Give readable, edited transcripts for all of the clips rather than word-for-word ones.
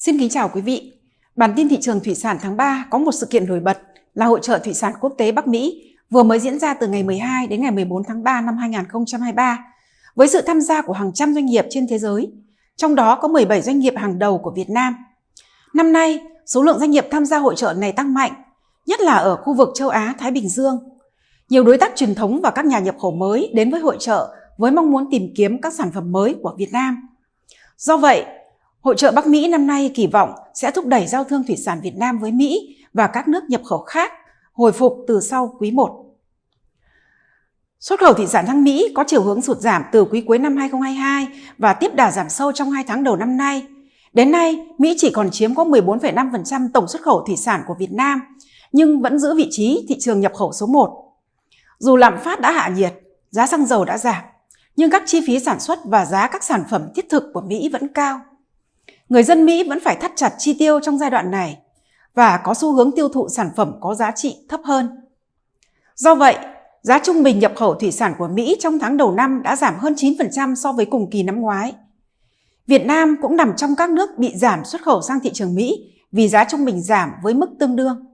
Xin kính chào quý vị. Bản tin thị trường thủy sản tháng 3 có một sự kiện nổi bật là Hội chợ Thủy sản Quốc tế Bắc Mỹ vừa mới diễn ra từ ngày 12 đến ngày 14 tháng 3 năm 2023 với sự tham gia của hàng trăm doanh nghiệp trên thế giới, trong đó có 17 doanh nghiệp hàng đầu của Việt Nam. Năm nay, số lượng doanh nghiệp tham gia hội chợ này tăng mạnh, nhất là ở khu vực châu Á, Thái Bình Dương. Nhiều đối tác truyền thống và các nhà nhập khẩu mới đến với hội chợ với mong muốn tìm kiếm các sản phẩm mới của Việt Nam. Do vậy, Hội chợ Bắc Mỹ năm nay kỳ vọng sẽ thúc đẩy giao thương thủy sản Việt Nam với Mỹ và các nước nhập khẩu khác hồi phục từ sau quý 1. Xuất khẩu thủy sản sang Mỹ có chiều hướng sụt giảm từ quý cuối năm 2022 và tiếp đà giảm sâu trong 2 tháng đầu năm nay. Đến nay, Mỹ chỉ còn chiếm có 14,5% tổng xuất khẩu thủy sản của Việt Nam, nhưng vẫn giữ vị trí thị trường nhập khẩu số 1. Dù lạm phát đã hạ nhiệt, giá xăng dầu đã giảm, nhưng các chi phí sản xuất và giá các sản phẩm thiết thực của Mỹ vẫn cao. Người dân Mỹ vẫn phải thắt chặt chi tiêu trong giai đoạn này và có xu hướng tiêu thụ sản phẩm có giá trị thấp hơn. Do vậy, giá trung bình nhập khẩu thủy sản của Mỹ trong tháng đầu năm đã giảm hơn 9% so với cùng kỳ năm ngoái. Việt Nam cũng nằm trong các nước bị giảm xuất khẩu sang thị trường Mỹ vì giá trung bình giảm với mức tương đương.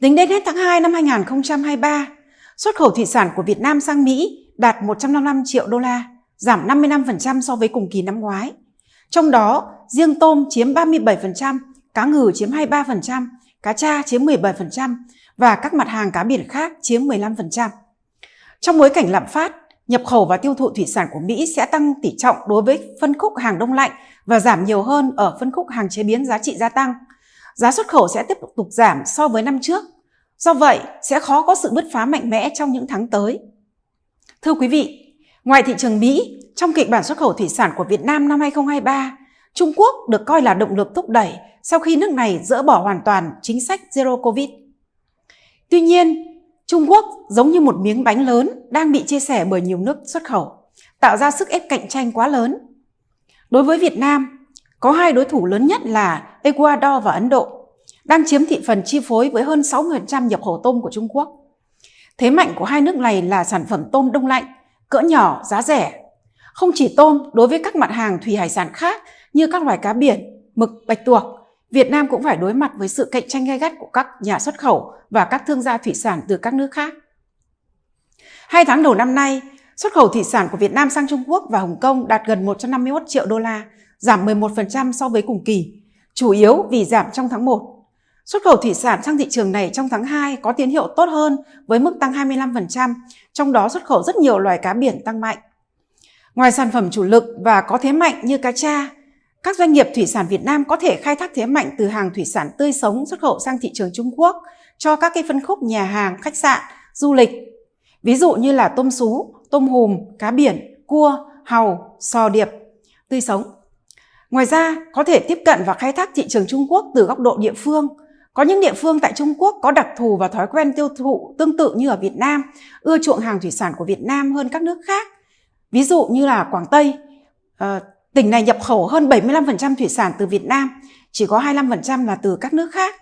Tính đến hết tháng 2 năm 2023, xuất khẩu thủy sản của Việt Nam sang Mỹ đạt 155 triệu đô la, giảm 55% so với cùng kỳ năm ngoái. Trong đó, riêng tôm chiếm 37%, cá ngừ chiếm 23%, cá tra chiếm 17% và các mặt hàng cá biển khác chiếm 15%. Trong bối cảnh lạm phát, nhập khẩu và tiêu thụ thủy sản của Mỹ sẽ tăng tỷ trọng đối với phân khúc hàng đông lạnh và giảm nhiều hơn ở phân khúc hàng chế biến giá trị gia tăng. Giá xuất khẩu sẽ tiếp tục giảm so với năm trước. Do vậy, sẽ khó có sự bứt phá mạnh mẽ trong những tháng tới. Thưa quý vị, ngoài thị trường Mỹ, trong kịch bản xuất khẩu thủy sản của Việt Nam năm 2023, Trung Quốc được coi là động lực thúc đẩy sau khi nước này dỡ bỏ hoàn toàn chính sách Zero Covid. Tuy nhiên, Trung Quốc giống như một miếng bánh lớn đang bị chia sẻ bởi nhiều nước xuất khẩu, tạo ra sức ép cạnh tranh quá lớn. Đối với Việt Nam, có hai đối thủ lớn nhất là Ecuador và Ấn Độ, đang chiếm thị phần chi phối với hơn 60% nhập khẩu tôm của Trung Quốc. Thế mạnh của hai nước này là sản phẩm tôm đông lạnh, cỡ nhỏ, giá rẻ. Không chỉ tôm, đối với các mặt hàng thủy hải sản khác như các loài cá biển, mực, bạch tuộc, Việt Nam cũng phải đối mặt với sự cạnh tranh gay gắt của các nhà xuất khẩu và các thương gia thủy sản từ các nước khác. 2 tháng đầu năm nay, xuất khẩu thủy sản của Việt Nam sang Trung Quốc và Hồng Kông đạt gần 151 triệu đô la, giảm 11% so với cùng kỳ, chủ yếu vì giảm trong tháng 1. Xuất khẩu thủy sản sang thị trường này trong tháng 2 có tín hiệu tốt hơn với mức tăng 25%, trong đó xuất khẩu rất nhiều loài cá biển tăng mạnh. Ngoài sản phẩm chủ lực và có thế mạnh như cá tra, các doanh nghiệp thủy sản Việt Nam có thể khai thác thế mạnh từ hàng thủy sản tươi sống xuất khẩu sang thị trường Trung Quốc cho các phân khúc nhà hàng, khách sạn, du lịch. Ví dụ như là tôm sú, tôm hùm, cá biển, cua, hàu, sò điệp, tươi sống. Ngoài ra, có thể tiếp cận và khai thác thị trường Trung Quốc từ góc độ địa phương. Có những địa phương tại Trung Quốc có đặc thù và thói quen tiêu thụ tương tự như ở Việt Nam, ưa chuộng hàng thủy sản của Việt Nam hơn các nước khác. Ví dụ như là Quảng Tây, tỉnh này nhập khẩu hơn 75% thủy sản từ Việt Nam, chỉ có 25% là từ các nước khác.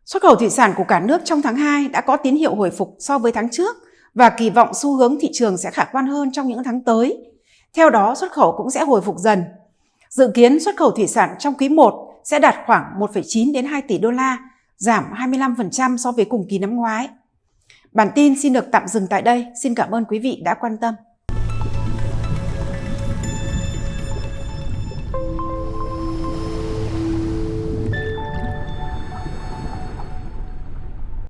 Xuất khẩu thủy sản của cả nước trong tháng 2 đã có tín hiệu hồi phục so với tháng trước và kỳ vọng xu hướng thị trường sẽ khả quan hơn trong những tháng tới. Theo đó, xuất khẩu cũng sẽ hồi phục dần. Dự kiến xuất khẩu thủy sản trong quý 1 sẽ đạt khoảng 1,9 đến 2 tỷ đô la, giảm 25% so với cùng kỳ năm ngoái. Bản tin xin được tạm dừng tại đây. Xin cảm ơn quý vị đã quan tâm.